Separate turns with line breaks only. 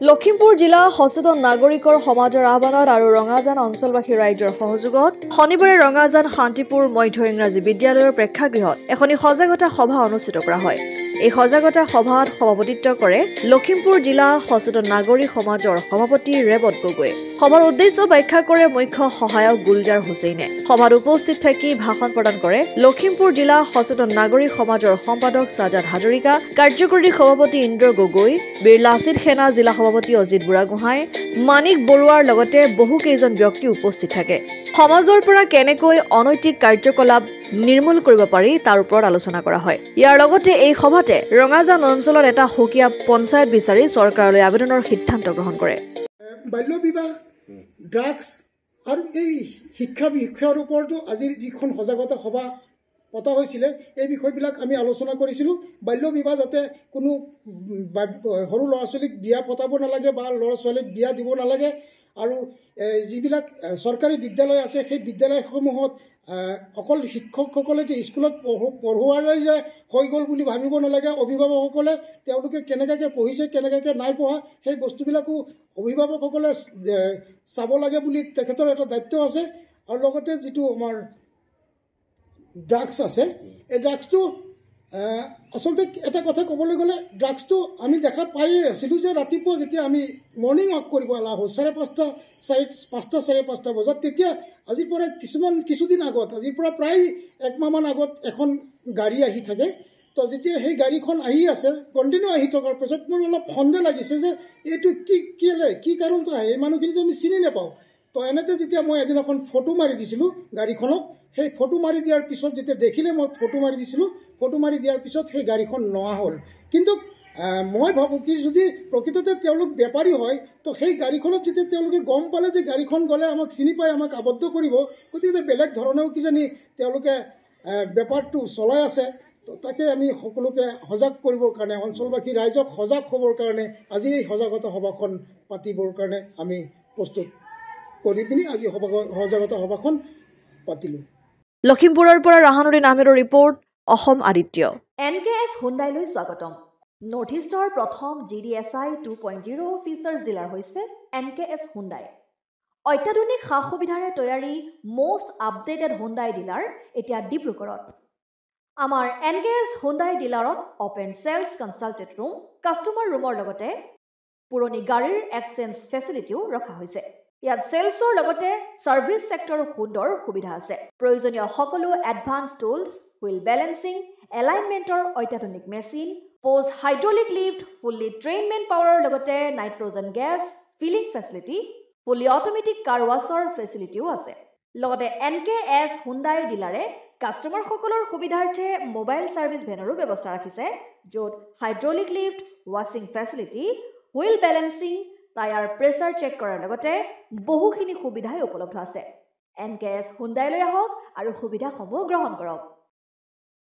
লখিমপুৰ জিলা সচেতন নাগৰিকৰ সমাজৰ আহ্বানত আৰু ৰঙাজান অঞ্চলবাসী ৰাইজৰ সহযোগত শনিবাৰে ৰঙাজান শান্তিপুৰ মধ্য ইংৰাজী বিদ্যালয়ৰ প্ৰেক্ষাগৃহত এখন সজাগতা সভা অনুষ্ঠিত কৰা হয়। এই সজাগতা সভাত সভাপতিত্ব কৰে লখিমপুৰ জিলা সচেতন নাগৰিক সমাজৰ সভাপতি ৰেবত গগৈ। সভাৰ উদ্দেশ্য ব্যাখ্যা কৰে মুখ্য সহায়ক গুলজাৰ হুছেইনে। সভাত উপস্থিত থাকি ভাষণ প্ৰদান কৰে লখিমপুৰ জিলা সচেতন নাগৰিক সমাজৰ সম্পাদক সাজাদ হাজৰিকা, কাৰ্যকৰী সভাপতি ইন্দ্ৰ গগৈ, বীৰ লাচিত সেনা জিলা সভাপতি অজিত বুঢ়াগোহাঁই, মানিক বৰুৱাৰ লগতে বহু কেইজন ব্যক্তি উপস্থিত থাকে। সমাজৰ পৰা কেনেকৈ অনৈতিক কাৰ্যকলাপ নিৰ্মূল কৰিব পাৰি তাৰ ওপৰত আলোচনা কৰা হয়। ইয়াৰ লগতে এই সভাতে ৰঙাজান অঞ্চলত এটা সুকীয়া পঞ্চায়ত বিচাৰি চৰকাৰলৈ আবেদনৰ সিদ্ধান্ত গ্ৰহণ কৰে।
বাল্য বিবাহ, ড্ৰাগছ আৰু এই শিক্ষা বিষয়ৰ ওপৰতো আজিৰ যিখন সজাগতা সভা পতা হৈছিলে এই বিষয়বিলাক আমি আলোচনা কৰিছিলোঁ। বাল্য বিবাহ যাতে কোনো সৰু ল'ৰা ছোৱালীক বিয়া পতাব নালাগে বা ল'ৰা ছোৱালীক বিয়া দিব নালাগে, আৰু যিবিলাক চৰকাৰী বিদ্যালয় আছে সেই বিদ্যালয়সমূহত অকল শিক্ষকসকলে যে স্কুলত পঢ়োৱাৰে যে হৈ গ'ল বুলি ভাবিব নালাগে। অভিভাৱকসকলে তেওঁলোকে কেনেকৈ পঢ়িছে কেনেকৈ নাই পঢ়া সেই বস্তুবিলাকো অভিভাৱকসকলে চাব লাগে বুলি তেখেতৰ এটা দায়িত্ব আছে। আৰু লগতে যিটো আমাৰ ড্ৰাগছ আছে, এই ড্ৰাগছটো আচলতে এটা কথা ক'বলৈ গ'লে ড্ৰাগছটো আমি দেখা পায়ে আছিলোঁ যে ৰাতিপুৱা যেতিয়া আমি মৰ্ণিং ৱাক কৰিব আহোঁ 5:30 বজাত, তেতিয়া আজিৰ পৰা কিছুদিন আগত, আজিৰ পৰা প্ৰায় একমাহমান আগত এখন গাড়ী আহি থাকে। তো যেতিয়া সেই গাড়ীখন আহি আছে কণ্টিনিউ আহি থকাৰ পাছত মোৰ অলপ সন্দেহ লাগিছে যে এইটো কি কাৰণটো আহে, এই মানুহখিনিতো আমি চিনি নাপাওঁ। তো এনেতে যেতিয়া মই এদিন এখন ফটো মাৰি দিছিলোঁ গাড়ীখনক, সেই ফটো মাৰি দিয়াৰ পিছত যেতিয়া দেখিলে মই ফটো মাৰি দিছিলোঁ, ফটো মাৰি দিয়াৰ পিছত সেই গাড়ীখন নোহোৱা হ'ল। কিন্তু মই ভাবোঁ কি যদি প্ৰকৃততে তেওঁলোক বেপাৰী হয় তো সেই গাড়ীখনত যেতিয়া তেওঁলোকে গম পালে যে গাড়ীখন গ'লে আমাক চিনি পাই আমাক আবদ্ধ কৰিব, গতিকে বেলেগ ধৰণেও কিজানি তেওঁলোকে বেপাৰটো চলাই আছে। তো তাকে আমি সকলোকে সজাগ কৰিবৰ কাৰণে, অঞ্চলবাসী ৰাইজক সজাগ হ'বৰ কাৰণে আজি এই সজাগতা সভাখন পাতিবৰ কাৰণে আমি প্ৰস্তুত কৰি পিনি আজি সজাগতা সভাখন পাতিলোঁ।
লখিমপুৰৰ পৰা ৰাহানুদ্দিন আহমেদৰ ৰিপৰ্ট, অসম আদিত্য। NKS হুণ্ডাইলৈ স্বাগতম। নৰ্থ ইষ্টৰ প্ৰথম GDSI 2.0 ফিচাৰ্ছ ডিলাৰ হৈছে NKS হুণ্ডাই। অত্যাধুনিক সা সুবিধাৰে তৈয়াৰী মষ্ট আপডেটেড হুণ্ডাই ডিলাৰ এতিয়া ডিব্ৰুগড়ত। আমাৰ NKS হুণ্ডাই ডিলাৰত open sales consulted room, customer ৰুমৰ লগতে পুৰণি গাড়ীৰ এক্সচেঞ্জ ফেচিলিটিও ৰখা হৈছে। ইয়াত চেলছৰ লগতে ছাৰ্ভিচ ছেক্টৰৰ সুন্দৰ সুবিধা আছে। প্ৰয়োজনীয় সকলো এডভান্স টুলছ, হুইল বেলেন্সিং, এলাইনমেণ্টৰ অত্যাধুনিক machine, post hydraulic lift, fully ট্ৰেইনমেণ্ট পাৱাৰৰ লগতে nitrogen gas filling facility, fully automatic car washer ফেচিলিটিও আছে। লগতে NKS হুণ্ডাই ডিলাৰে কাষ্টমাৰসকলৰ সুবিধাৰ্থে মোবাইল ছাৰ্ভিচ ভেনৰো ব্যৱস্থা ৰাখিছে, য'ত হাইড্ৰলিক লিফ্ট, ৱাশ্বিং facility, wheel balancing, tyre pressure check কৰাৰ লগতে বহুখিনি সুবিধাই উপলব্ধ আছে। NKS হুণ্ডাইলৈ আহক আৰু সুবিধাসমূহ গ্ৰহণ কৰক।